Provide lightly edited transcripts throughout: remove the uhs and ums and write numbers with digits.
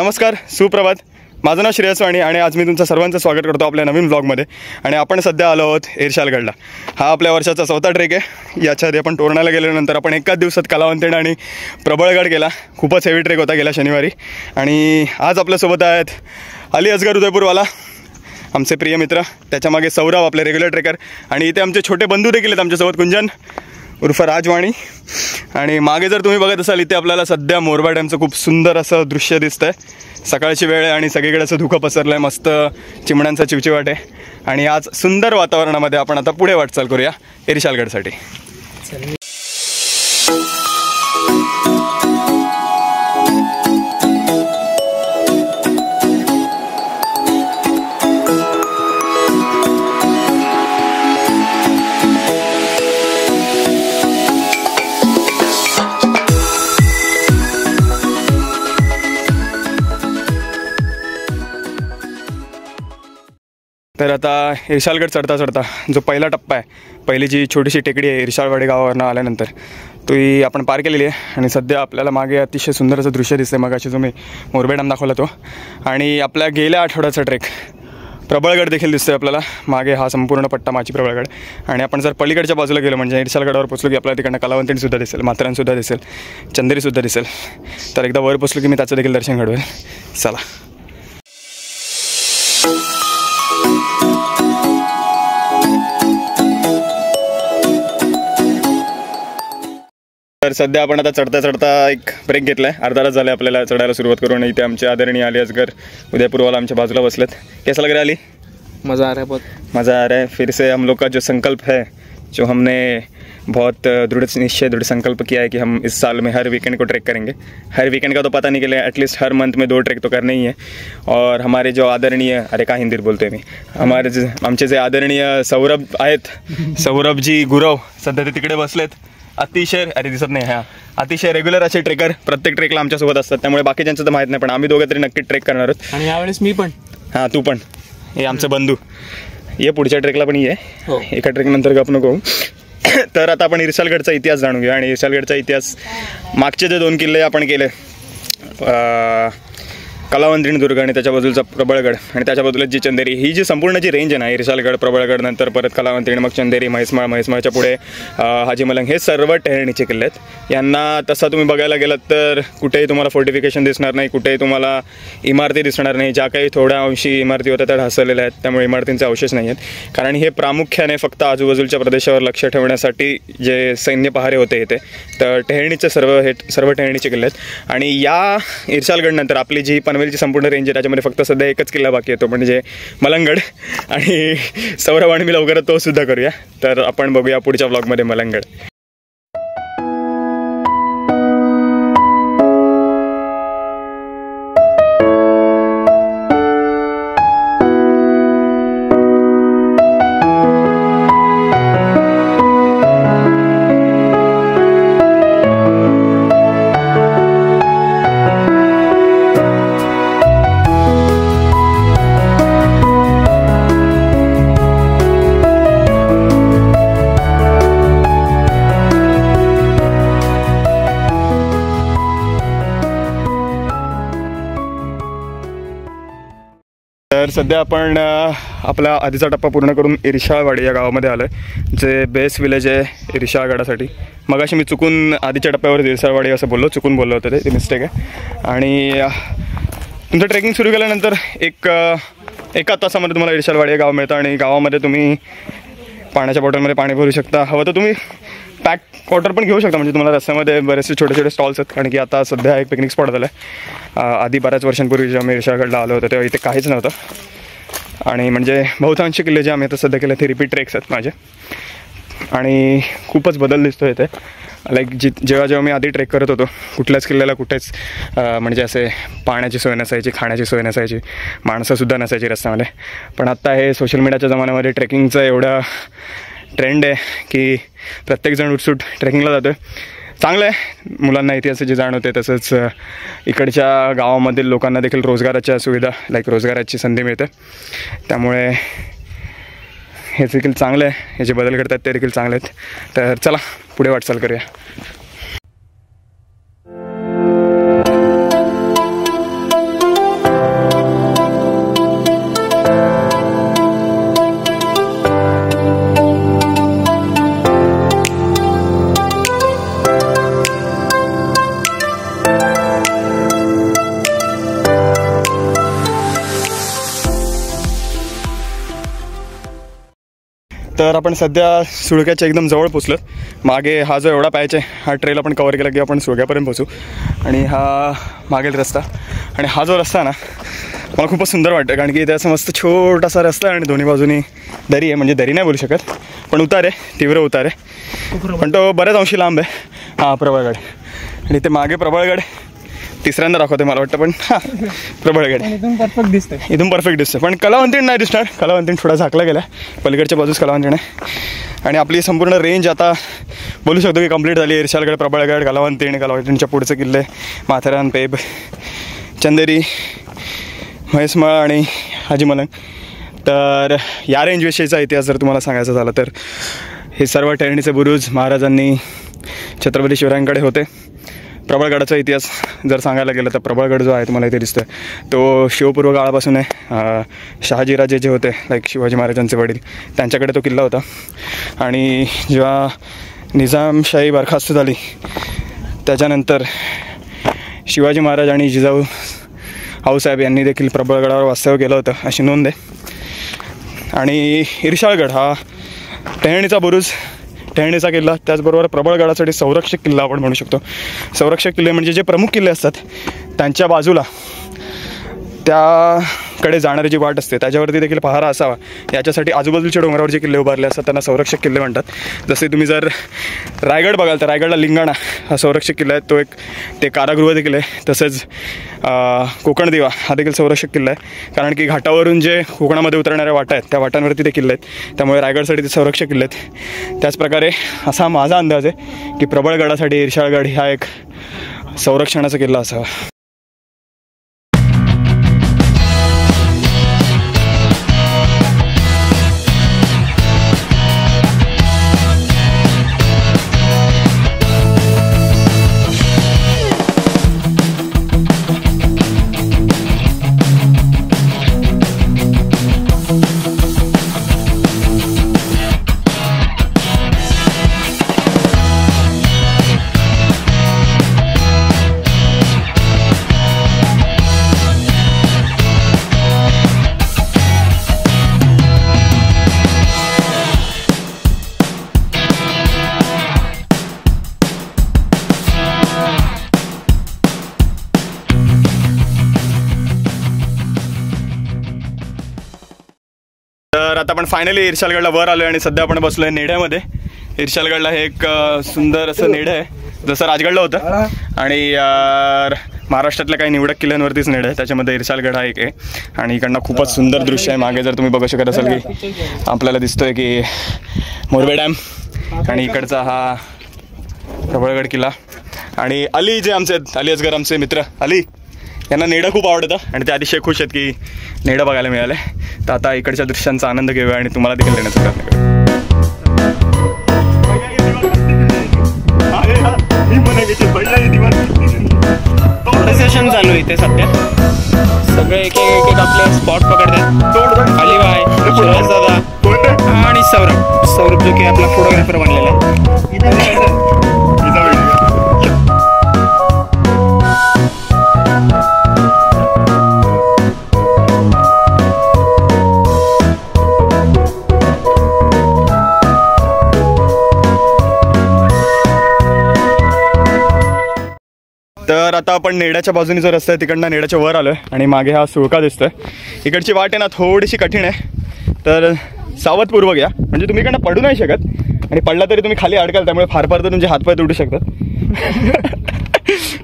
नमस्कार, सुप्रभात. माझं नाव श्रेयस वाणी आणि आज मी तुमचं सर्वांचं स्वागत करतो आपल्या नवीन व्लॉगमध्ये. आणि आपण सध्या आलो आहोत इर्शालगडला. हा आपल्या वर्षाचा 4था ट्रेक आहे. याच्या आधी आपण तोरणाला गेल्यानंतर आपण एकाच दिवसात कलावंतीण आणि प्रबळगड गेला. खूपच हेवी ट्रेक होता गेल्या शनिवारी. आणि आज आपल्यासोबत आहेत अली असगर उदयपूरवाला, आमचे प्रिय मित्र. त्याच्यामागे सौरभ, आपले रेग्युलर ट्रेकर. आणि इथे आमचे छोटे बंधू देखील आहेत आमच्यासोबत, कुंजन उर्फ राजवाणी. आणि मागे जर तुम्ही बघत असाल, इथे आपल्याला सध्या मोरबा डॅमचं खूप सुंदर असं दृश्य दिसतंय. सकाळची वेळ आहे आणि सगळीकडे असं धुकं पसरलं आहे, मस्त चिमण्यांचा चिवचिवाट आहे. आणि आज सुंदर वातावरणामध्ये आपण आता पुढे वाटचाल करूया इर्शालगडसाठी. तर आता इर्शालगड चढता जो पहिला टप्पा आहे, पहिली जी छोटीशी टेकडी आहे इर्शालवाडी गावावरनं आल्यानंतर, ती आपण पार केलेली आहे. आणि सध्या आपल्याला मागे अतिशय सुंदर असं दृश्य दिसतं. मगाशी जो मी मोरबा डॅम दाखवला तो. आणि आपल्या गेल्या आठवड्याचा ट्रेक प्रबळगड देखील दिसतोय आपल्याला मागे. हा संपूर्ण पट्टा माची प्रबळगड. आणि आपण जर पलीकडच्या बाजूला गेलो म्हणजे इर्शालगडावर पोचलो की आपल्याला तिकडनं कलावंतीणसुद्धा दिसेल, माथेरानसुद्धा दिसेल, चंदेरीसुद्धा दिसेल. तर एकदा वर पोचलो की मी त्याचं देखील दर्शन घडवेल. चला. तर सध्या आपण आता चढता एक ब्रेक घेतला आहे. अर्धा तास झाला आपल्याला चढायला सुरुवात करून. इथे आमचे आदरणीय अली असगर उदयपूरवाला आमच्या बाजूला बसलेत. कैसा लग रहा है अली? मज़ा आ रहा है, बहुत मज़ा आ रहा है. फिर से हम लोग का जो संकल्प है, जो हमने बहुत दृढ़ संकल्प किया है कि हम इस साल में हर वीकेंड को ट्रैक करेंगे. हर वीकेंड का तो पता नहीं चले, एटलीस्ट हर मंथ में 2 ट्रैक तो करने ही है. और हमारे जो आदरणीय, अरे का हिंदीत बोलतोय मी, हमारे आमचे जे आदरणीय सौरभ आहेत, सौरभजी गुरव सध्या ते तिकडे बसलेत. अतिशय, अरे दिसत नाही, हां, अतिशय रेग्युलर असे ट्रेकर प्रत्येक ट्रेकला आमच्यासोबत असतात. त्यामुळे बाकीच्यांचं तर माहीत नाही, पण आम्ही दोघं तरी नक्की ट्रेक करणार आहोत. आणि यावेळेस मी पण. हां, तू पण. हे आमचं बंधू ये पुढच्या ट्रेकला पण ये. एका ट्रेकनंतर गप नको. तर आता आपण इर्शालगडचा इतिहास जाणून घेऊया. आणि इर्शालगडचा इतिहास, मागचे जे 2 किल्ले आपण केले, कलावंतीण दुर्ग आणि त्याच्या बाजूचा प्रबळगड आणि त्याच्या बाजूला जी चंदेरी, ही जी संपूर्ण जी रेंज आहे ना, इर्शालगड, प्रबळगड, नंतर परत कलावंतीण, मग चंदेरी, म्हैसमाळच्या पुढे हाजीमलंग, हे सर्व टेहळणीचे किल्ले आहेत. यांना तसा तुम्ही बघायला गेलात तर कुठेही तुम्हाला फोर्टिफिकेशन दिसणार नाही, कुठेही तुम्हाला इमारती दिसणार नाही. ज्या काही थोड्या अंशी इमारती होत्या त्या ढासळलेल्या आहेत, त्यामुळे इमारतींचे अवशेष नाही आहेत. कारण हे प्रामुख्याने फक्त आजूबाजूच्या प्रदेशावर लक्ष ठेवण्यासाठी जे सैन्य पहारे होते इथे, तर टेहळणीचे सर्व टेहळणीचे किल्ले आहेत. आणि या इर्शालगडनंतर आपली जी पनवेलची संपूर्ण रेंज आहे, त्याच्यामध्ये फक्त सध्या एकच किल्ला बाकी येतो, म्हणजे मलंगड. आणि सौरभ आणि मी लवकरच तो सुद्धा करूया. तर आपण बघूया पुढच्या ब्लॉगमध्ये मलंगड. तर सध्या आपण आपला आधीचा टप्पा पूर्ण करून इर्शालवाडी या गावामध्ये आलो आहे, जे बेस्ट विलेज आहे इर्शालगडासाठी. मगाशी मी चुकून आधीच्या टप्प्यावर इर्शालवाडी असं बोललो, चुकून बोललो होतं, ते मिस्टेक आहे. आणि तुमचं ट्रेकिंग सुरू केल्यानंतर एका तासामध्ये तुम्हाला इर्शालवाडी हे गाव मिळतं. आणि गावामध्ये तुम्ही पाण्याच्या बॉटलमध्ये पाणी भरू शकता. हवं तर तुम्ही पॅक वॉटर पण घेऊ शकता. म्हणजे तुम्हाला रस्त्यामध्ये बरेचसे छोटे स्टॉल्स आहेत. कारण की आता सध्या एक पिकनिक स्पॉट झालं आहे. आधी बऱ्याच वर्षांपूर्वी जेव्हा मी इर्शालगडला आलो होतो तेव्हा इथे काहीच नव्हतं. आणि म्हणजे बहुतांश किल्ले जे आम्ही आता सध्या केले ते रिपीट ट्रेक्स आहेत माझे. आणि खूपच बदल दिसतो इथे. लाईक जेव्हा मी आधी ट्रेक करत होतो, कुठल्याच किल्ल्याला कुठेच म्हणजे असे पाण्याची सोय नसायची, खाण्याची सोय नसायची, माणसंसुद्धा नसायची रस्त्यामध्ये. पण आत्ता हे सोशल मीडियाच्या जमान्यामध्ये ट्रेकिंगचं एवढं ट्रेंड आहे की प्रत्येकजण उठसूट ट्रेकिंगला जातो आहे. चांगलं आहे, मुलांना इतिहासाची जाण होते. तसंच इकडच्या गावामधील लोकांना देखील रोजगाराच्या सुविधा, लाईक रोजगाराची संधी मिळते. त्यामुळे हे देखील चांगलं आहे. हे जे बदल करतात ते देखील चांगले आहेत. तर चला पुढे वाटचाल करूया. तर आपण सध्या सुळक्याच्या एकदम जवळ पोचलो. मागे हा जो एवढा पॅच आहे हा ट्रेल आपण कवर केला की आपण सुळक्यापर्यंत पोचू. आणि हा मागील रस्ता आणि हा जो रस्ता ना मला खूपच सुंदर वाटतं, कारण की इथे असं मस्त छोटासा रस्ता आहे आणि दोन्ही बाजूनी दरी आहे. म्हणजे दरी नाही बोलू शकत, पण उतार आहे, तीव्र उतार आहे, पण तो बऱ्याच अंशी लांब आहे. हां, प्रबळगड. आणि ते मागे प्रबळगड तिसऱ्यांदा दाखवते मला वाटतं, पण हां प्रबळगड इथून परफेक्ट दिसतंय. इथून परफेक्ट दिसतं. पण कलावंतीण नाही दिसणार, कलावंतीण थोडा झाकला गेला, पलीकडच्या बाजूस कलावंतीण आहे. आणि आपली संपूर्ण रेंज आता बोलू शकतो की कंप्लीट झाली. इर्शालगड, प्रबळगड, कलावंतीणच्या पुढचे किल्ले माथेरान, पेब, चंदेरी, म्हैसमाळ आणि हाजीमलंग. तर या रेंजविषयीचा इतिहास जर तुम्हाला सांगायचा झाला तर हे सर्व टेरणीचे बुरुज महाराजांनी छत्रपती शिवरायांकडे होते. प्रबळगडाचा इतिहास जर सांगायला गेलं तर प्रबळगड जो आहे तुम्हाला इथे दिसतो तो शिवपूर्व काळापासून आहे. शहाजीराजे जे होते लाईक शिवाजी महाराजांचे वडील, त्यांच्याकडे तो किल्ला होता. आणि जेव्हा निजामशाही बरखास्त झाली त्याच्यानंतर शिवाजी महाराज आणि जिजाऊ आऊसाहेब यांनी देखील प्रबळगडावर वास्तव्य केलं होतं अशी नोंद आहे. आणि इर्शाळगड हा टेहळणीचा बुरुज, टेहळणीचा किल्ला, त्याचबरोबर प्रबळगडासाठी संरक्षक किल्ला आपण म्हणू शकतो. संरक्षक किल्ले म्हणजे जे प्रमुख किल्ले असतात त्यांच्या बाजूला त्याकडे जाणारी जी वाट असते त्याच्यावरती देखील पहारा असावा याच्यासाठी आजूबाजूच्या डोंगरावर जे किल्ले उभारले असतात त्यांना संरक्षक किल्ले म्हणतात. जसे तुम्ही जर रायगड बघाल तर रायगडला लिंगाणा हा संरक्षक किल्ला आहे, तो एक ते कारागृह देखील आहे. तसेच कोकणदिवा हा देखील संरक्षक किल्ला आहे, कारण की घाटावरून जे कोकणामध्ये उतरणाऱ्या वाटा आहेत त्या वाटांवरती ते किल्ले आहेत, त्यामुळे रायगडसाठी ते संरक्षक किल्ले आहेत. त्याचप्रकारे असा माझा अंदाज आहे की प्रबळगडासाठी इर्शाळगड हा एक संरक्षणाचा किल्ला असावा. तर आता आपण फायनली इर्शालगडला वर आलो आणि सध्या आपण बसलो आहे नेढ्यामध्ये. इर्शालगडला हे एक सुंदर असं नेढं आहे जसं राजगडला होतं. आणि महाराष्ट्रातल्या काही निवडक किल्ल्यांवरतीच नेढं आहे, त्याच्यामध्ये इर्शालगड हा एक आहे. आणि इकडनं खूपच सुंदर दृश्य आहे. मागे जर तुम्ही बघू शकत असाल की आपल्याला दिसतोय की मोरबे डॅम आणि इकडचा हा प्रबळगड किल्ला. आणि अली जे आमचे अली असगर आमचे मित्र अली यांना नेढं खूप आवडतं आणि ते अतिशय खुश आहेत की नेढं बघायला मिळालं. तर आता इकडच्या दृश्यांचा आनंद घेऊया आणि तुम्हाला देखील देण्याचा प्रयत्न करूया. सेशन चालू आहे इथे सध्या. सगळे एक एक आपले स्पॉट पकडतात. अलीबाई, शिराज दादा आणि सौरभ जो की आपला फोटोग्राफर बनलेला आहे. तर आता आपण नेड्याच्या बाजूने जो रस्ता आहे तिकडनं नेड्याच्या वर आलो आहे आणि मागे हा सुळका दिसतोय. इकडची वाट आहे ना थोडीशी कठीण आहे, तर सावधपूर्वक या, म्हणजे तुम्ही इकडनं पडू नाही शकत आणि पडला तरी तुम्ही खाली अडकाल, त्यामुळे फार फार तर तुमचे हातपाय तुटू शकतात.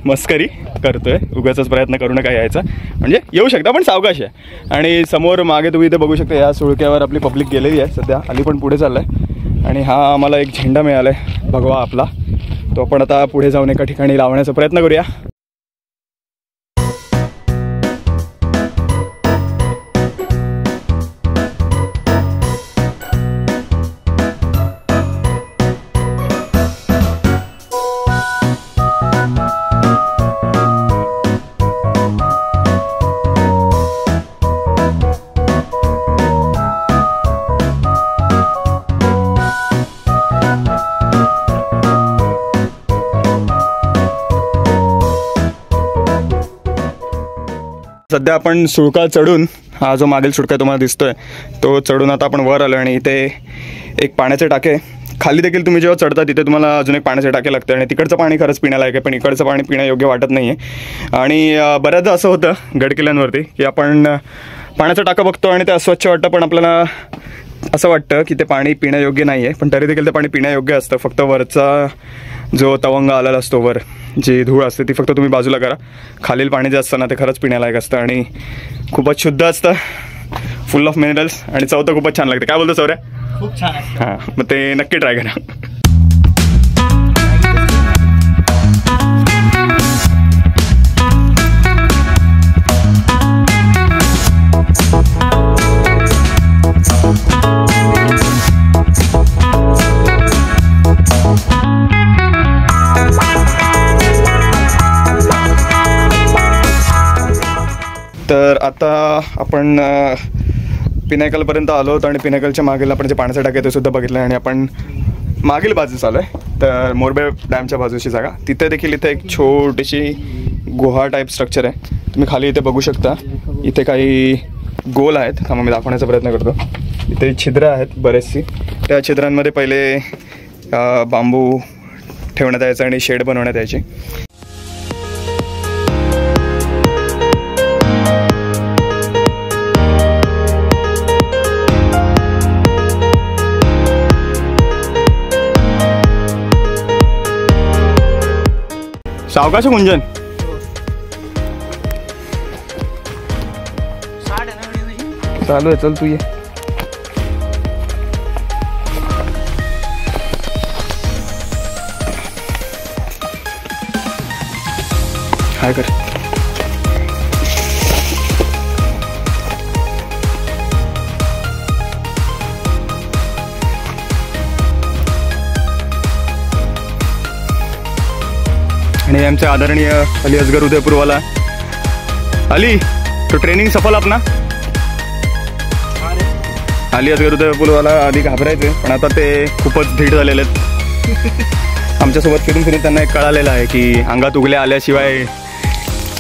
मस्करी करतोय, उगाचच प्रयत्न करू नका यायचा, म्हणजे येऊ शकता पण सावकाश आहे. आणि समोर मागे तुम्ही इथे बघू शकता या सुळक्यावर आपली पब्लिक गेलेली आहे सध्या. अली पण पुढे चालला आहे आणि हा आम्हाला एक झेंडा मिळाला आहे भगवा आपला, तो आपण आता पुढे जाऊन एका ठिकाणी लावण्याचा प्रयत्न करूया. सध्या आपण सुळका चढून, हा जो मागील सुळका तुम्हाला दिसतोय तो चढून आता आपण वर आलो आणि इथे एक पाण्याचे टाके. खाली देखील तुम्ही जेव्हा चढता तिथे तुम्हाला अजून एक पाण्याचे टाके लागतं आणि तिकडचं पाणी खरंच पिण्यालायक आहे, पण इकडचं पाणी पिण्यायोग्य वाटत नाही आहे. आणि बऱ्याचदा असं होतं गडकिल्ल्यांवरती की आपण पाण्याचं टाकं बघतो आणि ते अस्वच्छ वाटतं, पण आपल्याला असं वाटतं की ते पाणी पिण्यायोग्य नाही आहे, पण तरी देखील ते पाणी पिण्यायोग्य असतं. फक्त वरचा जो तवंग आलेला असतो, वर जी धूळ असते ती फक्त तुम्ही बाजूला करा. खालील पाणी जे असतं ना ते खरंच पिण्यालायक असतं आणि खूपच शुद्ध असतं, फुल ऑफ मिनरल्स आणि चव तर खूपच छान लागते. काय बोलतो सौर्या? खूप छान आहे. हां, मग ते नक्की ट्राय करा. तर आता आपण पिनाकलपर्यंत आलो होतो आणि पिनाकलच्या मागील आपण जे पाण्याचं टाके ते सुद्धा बघितलं आणि आपण मागील बाजूस आलो आहे. तर मोरबे डॅमच्या बाजूची जागा, तिथे देखील इथे एक छोटीशी गुहा टाईप स्ट्रक्चर आहे. तुम्ही खाली इथे बघू शकता. इथे काही गोल आहेत, थांबा मी दाखवण्याचा प्रयत्न करतो. इथे छिद्रं आहेत बरेचशी. त्या छिद्रांमध्ये पहिले बांबू ठेवण्यात यायचं आणि शेड बनवण्यात यायची. सावकाश गुंजन चालू आहे, चल तू ये. हाय कर. आणि आमचे आदरणीय अली असगर उदयपूरवाला. अली, तो ट्रेनिंग सफल अपना. अली असगर उदयपूरवाला आधी घाबरायचे, पण आता ते खूपच धीट झालेले आहेत. आमच्यासोबत फिरून फिरून त्यांना एक कळालेलं आहे की अंगात उगल्या आल्याशिवाय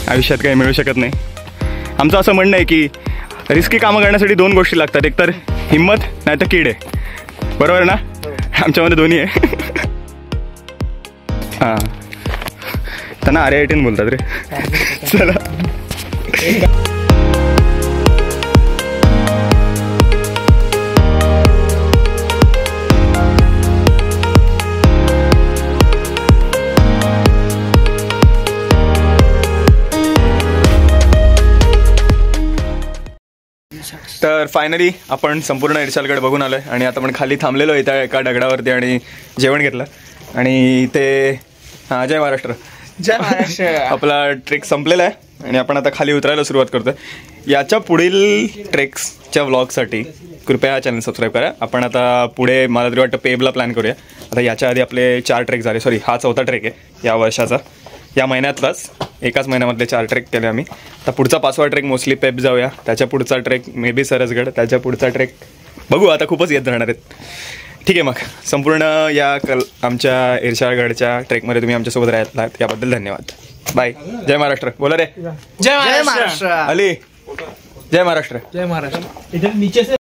आयुष्यात काही मिळू शकत नाही. आमचं असं म्हणणं आहे की रिस्की कामं करण्यासाठी दोन गोष्टी लागतात, एक तर हिंमत नाही तर किड आहे. बरोबर ना? आमच्यामध्ये दोन्ही आहे. हां, त्यांना RIT बोलतात रे. चला. तर फायनली आपण संपूर्ण इर्शालगड बघून आलो आहे आणि आता आपण खाली थांबलेलो आहे त्या एका दगडावरती आणि जेवण घेतलं आणि ते हां, जय महाराष्ट्र. जय महाराष्ट्र. आपला ट्रेक संपलेला आहे आणि आपण आता खाली उतरायला सुरुवात करतोय. याच्या पुढील ट्रेक्सच्या व्लॉगसाठी कृपया चॅनल सबस्क्राईब करा. आपण आता पुढे मला तरी वाटतं पेबला प्लॅन करूया. आता याच्या आधी आपले 4 ट्रेक झाले, सॉरी हा 4था ट्रेक आहे या वर्षाचा, या महिन्यातलाच. एकाच महिन्यामधले 4 ट्रेक केले आम्ही. आता पुढचा 5वा ट्रेक मोस्टली पेब जाऊया, त्याच्या पुढचा ट्रेक मे बी सरसगड, त्याच्या पुढचा ट्रेक बघू आता, खूपच येत राहणार आहेत. ठीक आहे, मग संपूर्ण या आमच्या इर्शाळगडच्या ट्रेकमध्ये तुम्ही आमच्यासोबत राहिलात याबद्दल धन्यवाद. बाय. जय महाराष्ट्र. बोला रे. जय महाराष्ट्र. अली, जय महाराष्ट्र. जय महाराष्ट्र. इधर नीचे से